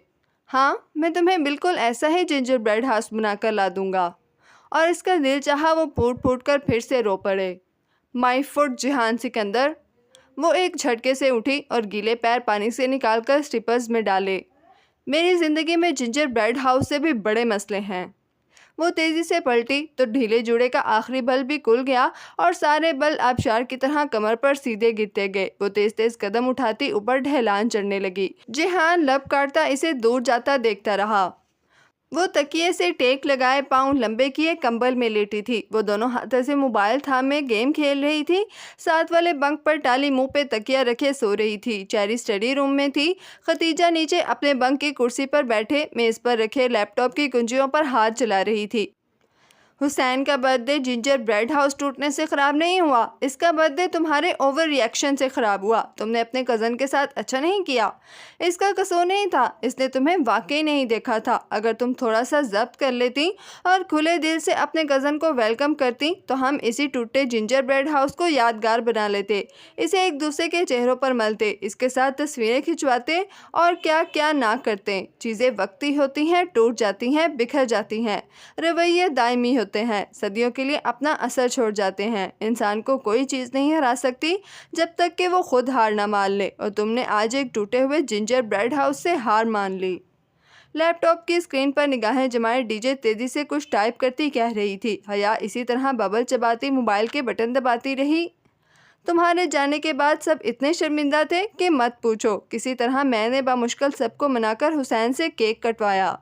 ہاں، میں تمہیں بالکل ایسا ہی جنجر بریڈ ہاؤس بنا کر لا دوں گا۔ اور اس کا دل چاہا وہ پھوٹ پھوٹ کر پھر سے رو پڑے۔ مائی فٹ جہان سکندر۔ وہ ایک جھٹکے سے اٹھی اور گیلے پیر پانی سے نکال کر سلیپرز میں ڈالے۔ میری زندگی میں جنجر بریڈ ہاؤس سے بھی بڑے مسئلے ہیں۔ وہ تیزی سے پلٹی تو ڈھیلے جوڑے کا آخری بل بھی کھل گیا اور سارے بل آبشار کی طرح کمر پر سیدھے گرتے گئے۔ وہ تیز تیز قدم اٹھاتی اوپر ڈھلان چڑھنے لگی۔ جہان لب کاٹتا اسے دور جاتا دیکھتا رہا۔ وہ تکیے سے ٹیک لگائے پاؤں لمبے کیے کمبل میں لیٹی تھی۔ وہ دونوں ہاتھوں سے موبائل تھامے گیم کھیل رہی تھی۔ ساتھ والے بنک پر ٹالی منہ پہ تکیہ رکھے سو رہی تھی۔ چیری اسٹڈی روم میں تھی۔ ختیجہ نیچے اپنے بنک کی کرسی پر بیٹھے میز پر رکھے لیپ ٹاپ کی کنجیوں پر ہاتھ چلا رہی تھی۔ حسین کا birthday gingerbread house ٹوٹنے سے خراب نہیں ہوا، اس کا برتھ ڈے تمہارے اوور ری ایکشن سے خراب ہوا۔ تم نے اپنے کزن کے ساتھ اچھا نہیں کیا۔ اس کا قصور نہیں تھا، اس نے تمہیں واقعی نہیں دیکھا تھا۔ اگر تم تھوڑا سا ضبط کر لیتی اور کھلے دل سے اپنے کزن کو ویلکم کرتی تو ہم اسی ٹوٹے جنجر بریڈ ہاؤس کو یادگار بنا لیتے، اسے ایک دوسرے کے چہروں پر ملتے، اس کے ساتھ تصویریں کھنچواتے اور کیا کیا نہ کرتے۔ چیزیں وقتی ہوتی ہیں، ٹوٹ جاتی ہیں، بکھر جاتی ہیں، رویے دائمی ہوتے ہیں، صدیوں کے لیے اپنا اثر چھوڑ جاتے ہیں۔ انسان کو کوئی چیز نہیں ہرا سکتی جب تک کہ وہ خود ہار نہ مان لے، اور تم نے آج ایک ٹوٹے ہوئے جنجر بریڈ ہاؤس سے ہار مان لی۔ لیپ ٹاپ کی اسکرین پر نگاہیں جمائے ڈی جے تیزی سے کچھ ٹائپ کرتی کہہ رہی تھی۔ حیا اسی طرح ببل چباتی موبائل کے بٹن دباتی رہی۔ تمہارے جانے کے بعد سب اتنے شرمندہ تھے کہ مت پوچھو۔ کسی طرح میں نے بمشکل سب کو منا کر حسین سے کیک کٹوایا۔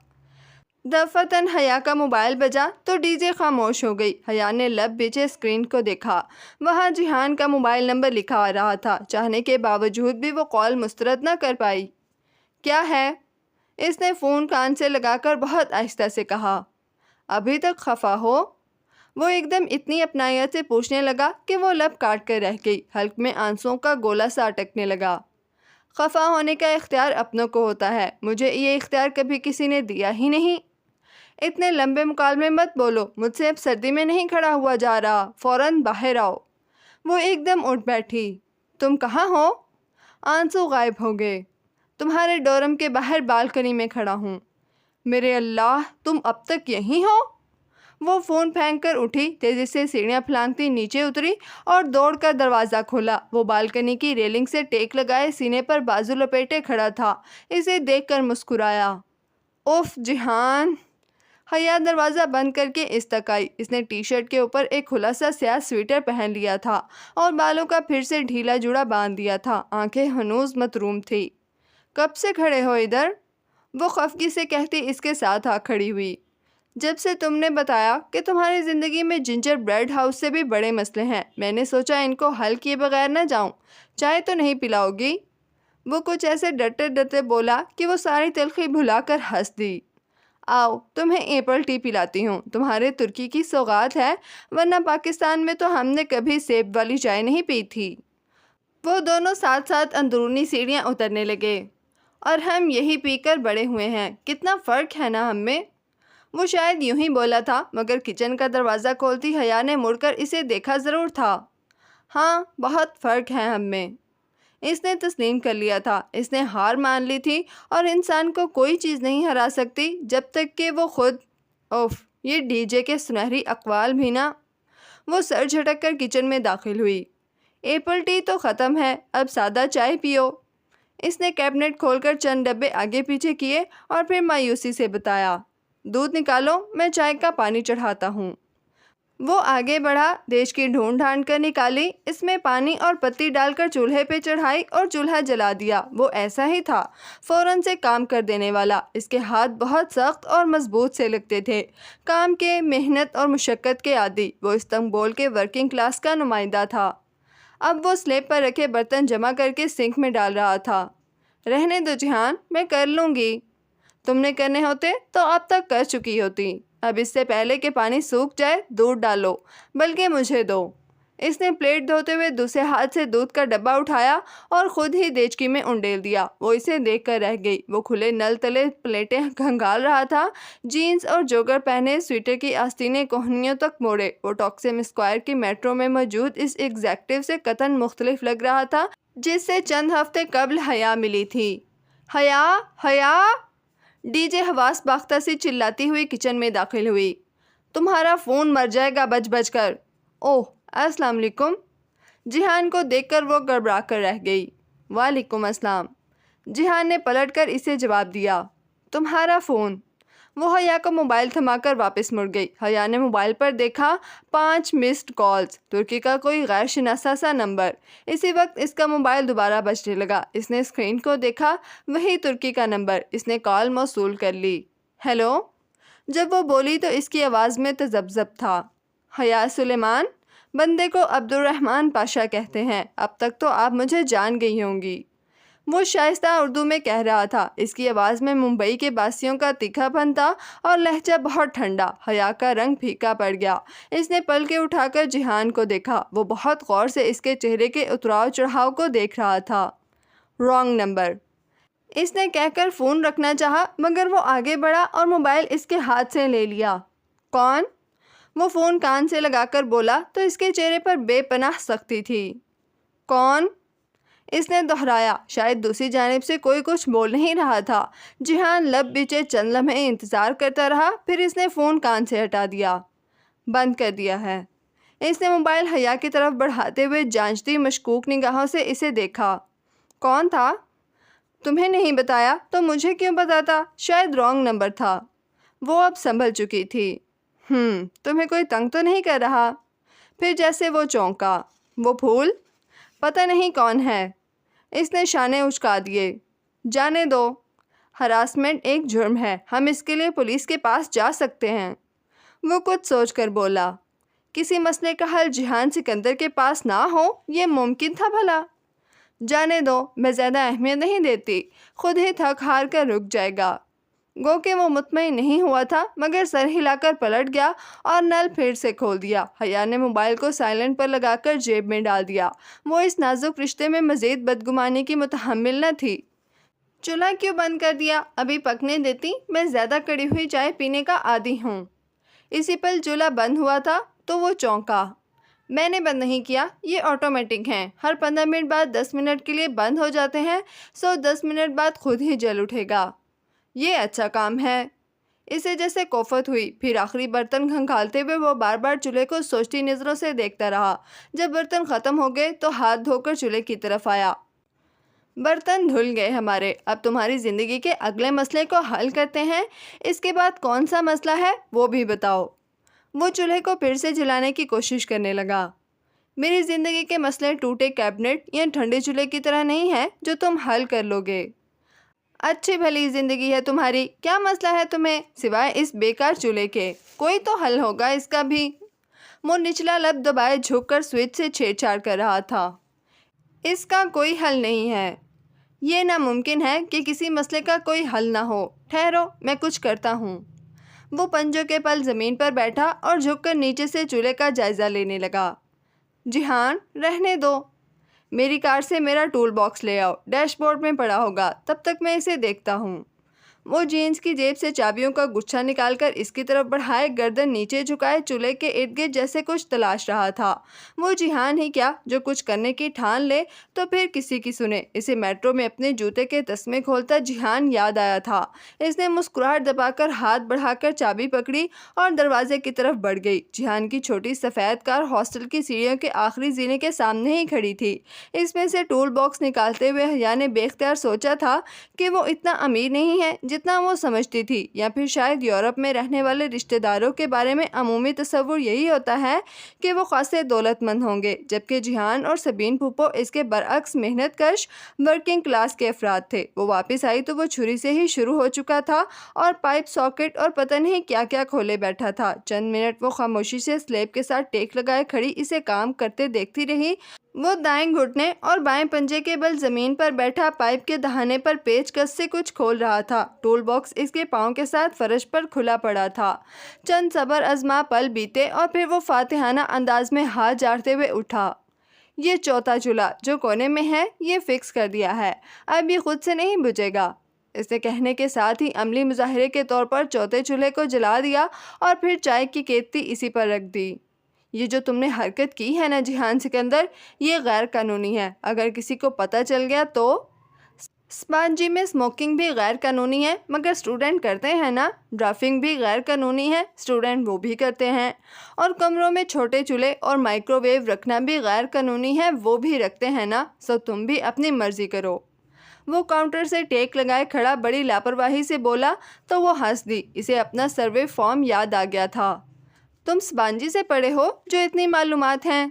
دفعتاً حیا کا موبائل بجا تو ڈی جے خاموش ہو گئی۔ حیا نے لب بیچے اسکرین کو دیکھا۔ وہاں جہان کا موبائل نمبر لکھا آ رہا تھا۔ چاہنے کے باوجود بھی وہ کال مسترد نہ کر پائی۔ کیا ہے؟ اس نے فون کان سے لگا کر بہت آہستہ سے کہا۔ ابھی تک خفا ہو؟ وہ ایک دم اتنی اپنائیت سے پوچھنے لگا کہ وہ لب کاٹ کر رہ گئی۔ حلق میں آنسوؤں کا گولا سا اٹکنے لگا۔ خفا ہونے کا اختیار اپنوں کو ہوتا ہے، مجھے یہ اختیار کبھی کسی نے دیا ہی نہیں۔ اتنے لمبے مکالمے مت بولو، مجھ سے اب سردی میں نہیں کھڑا ہوا جا رہا، فوراً باہر آؤ۔ وہ ایک دم اٹھ بیٹھی۔ تم کہاں ہو؟ آنسو غائب ہو گئے۔ تمہارے ڈورم کے باہر بالکنی میں کھڑا ہوں۔ میرے اللہ، تم اب تک یہیں ہو؟ وہ فون پھینک کر اٹھی، تیزی سے سیڑھیاں پھلانگتی نیچے اتری اور دوڑ کر دروازہ کھولا۔ وہ بالکنی کی ریلنگ سے ٹیک لگائے سینے پر بازو لپیٹے کھڑا تھا۔ اسے دیکھ کر مسکرایا۔ اوف جہان! حیا دروازہ بند کر کے اس تک آئی۔ اس نے ٹی شرٹ کے اوپر ایک کھلا سا سیاہ سویٹر پہن لیا تھا اور بالوں کا پھر سے ڈھیلا جوڑا باندھ دیا تھا۔ آنکھیں ہنوز متروم تھی۔ کب سے کھڑے ہو ادھر؟ وہ خفگی سے کہتی اس کے ساتھ آ کھڑی ہوئی۔ جب سے تم نے بتایا کہ تمہاری زندگی میں جنجر بریڈ ہاؤس سے بھی بڑے مسئلے ہیں، میں نے سوچا ان کو حل کیے بغیر نہ جاؤں۔ چائے تو نہیں پلاؤ گی؟ وہ کچھ ایسے ڈرتے ڈرتے بولا کہ وہ ساری تلخی بھلا کر ہنس دی۔ آؤ تمہیں ایپل ٹی پلاتی ہوں، تمہارے ترکی کی سوغات ہے، ورنہ پاکستان میں تو ہم نے کبھی سیب والی چائے نہیں پی تھی۔ وہ دونوں ساتھ ساتھ اندرونی سیڑھیاں اترنے لگے۔ اور ہم یہی پی کر بڑے ہوئے ہیں، کتنا فرق ہے نا ہم میں۔ وہ شاید یوں ہی بولا تھا، مگر کچن کا دروازہ کھولتی حیا نے مڑ کر اسے دیکھا ضرور تھا۔ ہاں بہت فرق ہے ہم میں۔ اس نے تسلیم کر لیا تھا، اس نے ہار مان لی تھی، اور انسان کو کوئی چیز نہیں ہرا سکتی جب تک کہ وہ خود۔ اوف، یہ ڈی جے کے سنہری اقوال بھی نا۔ وہ سر جھٹک کر کچن میں داخل ہوئی۔ ایپل ٹی تو ختم ہے، اب سادہ چائے پیو۔ اس نے کیبنٹ کھول کر چند ڈبے آگے پیچھے کیے اور پھر مایوسی سے بتایا، دودھ نکالو، میں چائے کا پانی چڑھاتا ہوں۔ وہ آگے بڑھا، دیش کی ڈھونڈ ڈھانڈ کر نکالی، اس میں پانی اور پتی ڈال کر چولہے پہ چڑھائی اور چولہا جلا دیا۔ وہ ایسا ہی تھا، فوراً سے کام کر دینے والا۔ اس کے ہاتھ بہت سخت اور مضبوط سے لگتے تھے، کام کے، محنت اور مشقت کے عادی۔ وہ استنبول کے ورکنگ کلاس کا نمائندہ تھا۔ اب وہ سلیب پر رکھے برتن جمع کر کے سنک میں ڈال رہا تھا۔ رہنے دو جہان، میں کر لوں گی۔ تم نے کرنے ہوتے تو اب تک کر چکی ہوتی۔ اب اس سے پہلے کہ پانی سوکھ جائے دودھ ڈالو، بلکہ مجھے دو۔ اس نے پلیٹ دھوتے ہوئے دوسرے ہاتھ سے دودھ کا ڈبہ اٹھایا اور خود ہی دیچکی میں انڈیل دیا۔ وہ اسے دیکھ کر رہ گئی۔ وہ کھلے نل تلے پلیٹیں کھنگال رہا تھا، جینز اور جوگر پہنے، سویٹر کی آستینیں کوہنیوں تک موڑے۔ وہ ٹاکسم اسکوائر کی میٹرو میں موجود اس ایگزیکٹو سے قطعاً مختلف لگ رہا تھا جس سے چند ہفتے قبل حیا ملی تھی۔ حیا، حیا! ڈی جے حواس باختہ سی چلاتی ہوئی کچن میں داخل ہوئی۔ تمہارا فون مر جائے گا بج بج کر۔ اوہ، السلام علیکم۔ جہان کو دیکھ کر وہ گڑبڑا کر رہ گئی۔ وعلیکم السلام۔ جہان نے پلٹ کر اسے جواب دیا۔ تمہارا فون۔ وہ حیا کو موبائل تھما کر واپس مڑ گئی۔ حیا نے موبائل پر دیکھا، 5 مسڈ کالز، ترکی کا کوئی غیر شناسا سا نمبر۔ اسی وقت اس کا موبائل دوبارہ بجنے لگا۔ اس نے اسکرین کو دیکھا، وہی ترکی کا نمبر۔ اس نے کال موصول کر لی۔ ہیلو؟ جب وہ بولی تو اس کی آواز میں تذبذب تھا۔ حیا سلیمان، بندے کو عبد الرحمن پاشا کہتے ہیں، اب تک تو آپ مجھے جان گئی ہوں گی۔ وہ شائستہ اردو میں کہہ رہا تھا۔ اس کی آواز میں ممبئی کے باسیوں کا تیکھا پن تھا اور لہجہ بہت ٹھنڈا۔ حیا کا رنگ پھیکا پڑ گیا۔ اس نے پلکیں اٹھا کر جہان کو دیکھا۔ وہ بہت غور سے اس کے چہرے کے اتراؤ چڑھاؤ کو دیکھ رہا تھا۔ رانگ نمبر، اس نے کہہ کر فون رکھنا چاہا، مگر وہ آگے بڑھا اور موبائل اس کے ہاتھ سے لے لیا۔ کون؟ وہ فون کان سے لگا کر بولا تو اس کے چہرے پر بے پناہ سختی تھی۔ کون؟ اس نے دہرایا۔ شاید دوسری جانب سے کوئی کچھ بول نہیں رہا تھا۔ جہان لب بیچے چند لمحے انتظار کرتا رہا، پھر اس نے فون کان سے ہٹا دیا۔ بند کر دیا ہے۔ اس نے موبائل حیا کی طرف بڑھاتے ہوئے جانچتی مشکوک نگاہوں سے اسے دیکھا۔ کون تھا؟ تمہیں نہیں بتایا تو مجھے کیوں بتاتا؟ شاید رانگ نمبر تھا۔ وہ اب سنبھل چکی تھی۔ تمہیں کوئی تنگ تو نہیں کر رہا؟ پھر جیسے وہ چونکا۔ وہ پھول؟ پتہ نہیں کون ہے۔ اس نے شانے اچکا دیے۔ جانے دو۔ ہراسمنٹ ایک جرم ہے، ہم اس کے لیے پولیس کے پاس جا سکتے ہیں۔ وہ کچھ سوچ کر بولا، کسی مسئلے کا حل جہان سکندر کے پاس نہ ہو، یہ ممکن تھا بھلا؟ جانے دو، میں زیادہ اہمیت نہیں دیتی، خود ہی تھک ہار کر رک جائے گا۔ گو کہ وہ مطمئن نہیں ہوا تھا، مگر سر ہلا کر پلٹ گیا اور نل پھر سے کھول دیا۔ حیا نے موبائل کو سائلنٹ پر لگا کر جیب میں ڈال دیا۔ وہ اس نازک رشتے میں مزید بدگمانی کی متحمل نہ تھی۔ چولہا کیوں بند کر دیا؟ ابھی پکنے دیتی، میں زیادہ کڑی ہوئی چائے پینے کا عادی ہوں۔ اسی پل چولہا بند ہوا تھا تو وہ چونکا۔ میں نے بند نہیں کیا، یہ آٹومیٹک ہیں، ہر 15 منٹ بعد 10 منٹ کے لیے بند ہو جاتے ہیں، سو 10 منٹ بعد خود ہی جل اٹھے گا۔ یہ اچھا کام ہے۔ اسے جیسے کوفت ہوئی، پھر آخری برتن کھنگالتے ہوئے وہ بار بار چولہے کو سوچتی نظروں سے دیکھتا رہا۔ جب برتن ختم ہو گئے تو ہاتھ دھو کر چولہے کی طرف آیا۔ برتن دھل گئے ہمارے، اب تمہاری زندگی کے اگلے مسئلے کو حل کرتے ہیں۔ اس کے بعد کون سا مسئلہ ہے وہ بھی بتاؤ۔ وہ چولہے کو پھر سے جلانے کی کوشش کرنے لگا۔ میری زندگی کے مسئلے ٹوٹے کیبنٹ یا ٹھنڈے چولہے کی طرح نہیں ہیں جو تم حل کر لو گے۔ اچھی بھلی زندگی ہے تمہاری، کیا مسئلہ ہے تمہیں سوائے اس بیکار چولہے کے؟ کوئی تو حل ہوگا اس کا بھی۔ وہ نچلا لب دبائے جھک کر سوئچ سے چھیڑ چھاڑ کر رہا تھا۔ اس کا کوئی حل نہیں ہے۔ یہ ناممکن ہے کہ کسی مسئلے کا کوئی حل نہ ہو۔ ٹھہرو، میں کچھ کرتا ہوں۔ وہ پنجوں کے پل زمین پر بیٹھا اور جھک کر نیچے سے چولہے کا جائزہ لینے لگا۔ جیحان، رہنے دو، میری کار سے میرا ٹول باکس لے آؤ، ڈیش بورڈ میں پڑا ہوگا، تب تک میں اسے دیکھتا ہوں۔ وہ جینس کی جیب سے چابیوں کا گچھا نکال کر اس کی طرف بڑھائے، گردن نیچے جھکائے چولہے کے ارد گرد جیسے کچھ تلاش رہا تھا۔ وہ جیحان ہی کیا جو کچھ کرنے کی ٹھان لے تو پھر کسی کی سنے۔ اسے میٹرو میں اپنے جوتے کے تسمے کھولتا جیحان یاد آیا تھا۔ اس نے مسکراہٹ دبا کر ہاتھ بڑھا کر چابی پکڑی اور دروازے کی طرف بڑھ گئی۔ جیحان کی چھوٹی سفید کار ہاسٹل کی سیڑھیوں کے آخری زینے کے سامنے ہی کھڑی تھی۔ اس میں سے ٹول باکس نکالتے ہوئے حیا نے بے اختیار سوچا تھا کہ وہ اتنا امیر نہیں ہے جتنا وہ سمجھتی تھی، یا پھر شاید یورپ میں رہنے والے رشتہ داروں کے بارے میں عمومی تصور یہی ہوتا ہے کہ وہ خاصے دولت مند ہوں گے، جبکہ جیحان اور سبین پھوپھو اس کے برعکس محنت کش ورکنگ کلاس کے افراد تھے۔ وہ واپس آئی تو وہ چھری سے ہی شروع ہو چکا تھا اور پائپ، ساکٹ اور پتہ نہیں کیا کیا کھولے بیٹھا تھا۔ چند منٹ وہ خاموشی سے سلیب کے ساتھ ٹیک لگائے کھڑی اسے کام کرتے دیکھتی رہی۔ وہ دائیں گھٹنے اور بائیں پنجے کے بل زمین پر بیٹھا پائپ کے دہانے پر پیچ کس سے کچھ کھول رہا تھا۔ ٹول باکس اس کے پاؤں کے ساتھ فرش پر کھلا پڑا تھا۔ چند صبر آزما پل بیتے اور پھر وہ فاتحانہ انداز میں ہاتھ جاڑتے ہوئے اٹھا۔ یہ چوتھا چولہا جو کونے میں ہے، یہ فکس کر دیا ہے، اب یہ خود سے نہیں بجھے گا۔ اس نے کہنے کے ساتھ ہی عملی مظاہرے کے طور پر چوتھے چولہے کو جلا دیا اور پھر چائے کی کیتلی اسی پر رکھ دی۔ یہ جو تم نے حرکت کی ہے نا جیحان سکندر، یہ غیر قانونی ہے۔ اگر کسی کو پتہ چل گیا تو؟ اسپانجی میں اسموکنگ بھی غیر قانونی ہے، مگر اسٹوڈنٹ کرتے ہیں نا۔ ڈرافنگ بھی غیر قانونی ہے، اسٹوڈنٹ وہ بھی کرتے ہیں۔ اور کمروں میں چھوٹے چولہے اور مائکرو ویو رکھنا بھی غیر قانونی ہے، وہ بھی رکھتے ہیں نا۔ سو تم بھی اپنی مرضی کرو۔ وہ کاؤنٹر سے ٹیک لگائے کھڑا بڑی لاپرواہی سے بولا تو وہ ہنس دی۔ اسے اپنا سروے فارم یاد آ گیا تھا۔ تم اسپانجی سے پڑھے ہو جو اتنی معلومات ہیں؟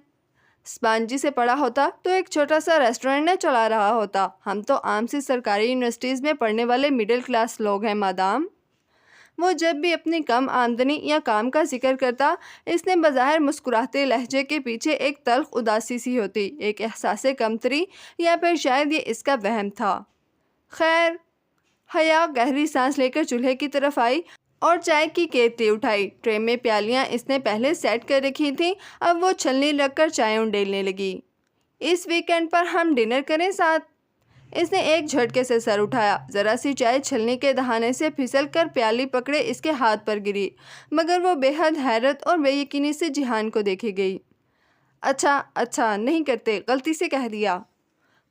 اسپانجی سے پڑھا ہوتا تو ایک چھوٹا سا ریسٹورنٹ نہ چلا رہا ہوتا۔ ہم تو عام سی سرکاری یونیورسٹیز میں پڑھنے والے مڈل کلاس لوگ ہیں مادام۔ وہ جب بھی اپنی کم آمدنی یا کام کا ذکر کرتا، اس نے بظاہر مسکراتے لہجے کے پیچھے ایک تلخ اداسی سی ہوتی، ایک احساس کمتری، یا پھر شاید یہ اس کا وہم تھا۔ خیر، حیا گہری سانس لے کر چولہے کی طرف آئی اور چائے کی کیتلی اٹھائی۔ ٹرے میں پیالیاں اس نے پہلے سیٹ کر رکھی تھیں، اب وہ چھلنی رکھ کر چائے انڈیلنے لگی۔ اس ویکنڈ پر ہم ڈنر کریں ساتھ؟ اس نے ایک جھٹکے سے سر اٹھایا۔ ذرا سی چائے چھلنی کے دہانے سے پھسل کر پیالی پکڑے اس کے ہاتھ پر گری، مگر وہ بے حد حیرت اور بے یقینی سے جیحان کو دیکھے گئی۔ اچھا نہیں کرتے، غلطی سے کہہ دیا۔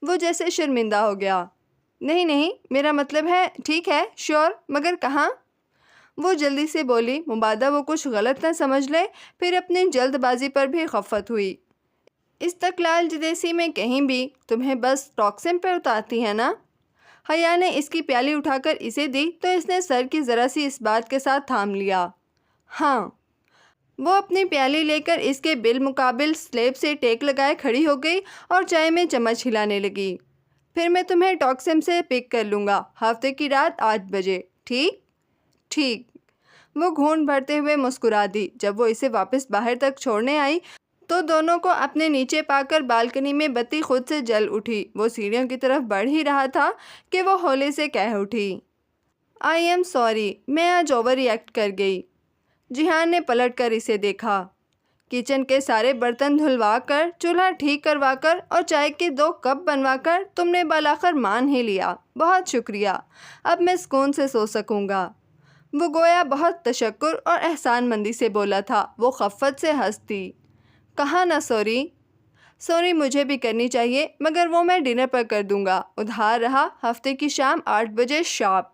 وہ جیسے شرمندہ ہو گیا۔ نہیں، میرا مطلب ہے ٹھیک ہے، شیور، مگر کہاں؟ وہ جلدی سے بولی، مبادا وہ کچھ غلط نہ سمجھ لے۔ پھر اپنی جلد بازی پر بھی خفت ہوئی۔ استقلال جدیسی میں کہیں بھی تمہیں بس ٹاکسم پر اتارتی ہے نا؟ حیا نے اس کی پیالی اٹھا کر اسے دی تو اس نے سر کی ذرا سی اس بات کے ساتھ تھام لیا۔ ہاں۔ وہ اپنی پیالی لے کر اس کے بالمقابل سلیب سے ٹیک لگائے کھڑی ہو گئی اور چائے میں چمچ ہلانے لگی۔ پھر میں تمہیں ٹاکسم سے پک کر لوں گا، ہفتے کی رات 8 بجے، ٹھیک۔ وہ گھونٹ بھرتے ہوئے مسکرا دی۔ جب وہ اسے واپس باہر تک چھوڑنے آئی تو دونوں کو اپنے نیچے پا کر بالکنی میں بتی خود سے جل اٹھی۔ وہ سیڑھیوں کی طرف بڑھ ہی رہا تھا کہ وہ ہولے سے کہہ اٹھی، آئی ایم سوری، میں آج اوور ری ایکٹ کر گئی۔ جیحان نے پلٹ کر اسے دیکھا۔ کچن کے سارے برتن دھلوا کر، چولہا ٹھیک کروا کر اور چائے کے 2 کپ بنوا کر تم نے بالآخر مان ہی لیا، بہت شکریہ، اب میں سکون سے سو سکوں گا۔ وہ گویا بہت تشکر اور احسان مندی سے بولا تھا۔ وہ خفت سے ہنس دی۔ کہا نا سوری مجھے بھی کرنی چاہیے، مگر وہ میں ڈنر پر کر دوں گا، ادھار رہا، ہفتے کی شام 8 بجے شارپ،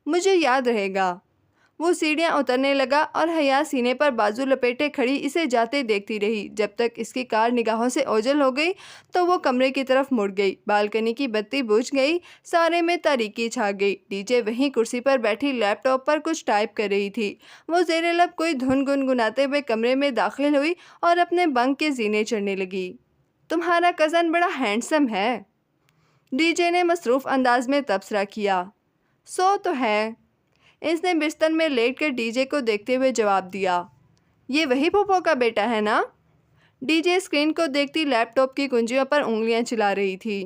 مجھے یاد رہے گا۔ وہ سیڑھیاں اترنے لگا اور حیا سینے پر بازو لپیٹے کھڑی اسے جاتے دیکھتی رہی، جب تک اس کی کار نگاہوں سے اوجھل ہو گئی تو وہ کمرے کی طرف مڑ گئی۔ بالکنی کی بتی بجھ گئی، سارے میں تاریکی چھا گئی۔ ڈی جے وہیں کرسی پر بیٹھی لیپ ٹاپ پر کچھ ٹائپ کر رہی تھی۔ وہ زیر لب کوئی دھن گنگناتے ہوئے کمرے میں داخل ہوئی اور اپنے بنک کے زینے چڑھنے لگی۔ تمہارا کزن بڑا ہینڈسم ہے، ڈی جے نے مصروف انداز میں تبصرہ کیا۔ سو تو ہے، اس نے بستر میں لیٹ کر ڈی جے کو دیکھتے ہوئے جواب دیا۔ یہ وہی پھوپھو کا بیٹا ہے نا؟ ڈی جے اسکرین کو دیکھتی لیپ ٹاپ کی کنجیوں پر انگلیاں چلا رہی تھی۔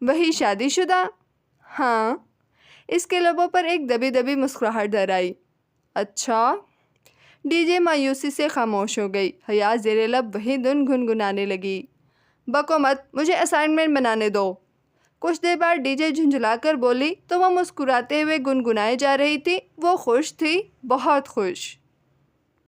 وہی شادی شدہ؟ ہاں۔ اس کے لبوں پر ایک دبی دبی مسکراہٹ در آئی۔ اچھا؟ ڈی جے مایوسی سے خاموش ہو گئی۔ حیا زیر لب وہی دھن گنگنانے لگی۔ بکو مت، مجھے اسائنمنٹ بنانے دو۔ کچھ دیر بعد ڈی جے جھنجھلا کر بولی تو وہ مسکراتے ہوئے گنگنائے جا رہی تھی۔ وہ خوش تھی، بہت خوش۔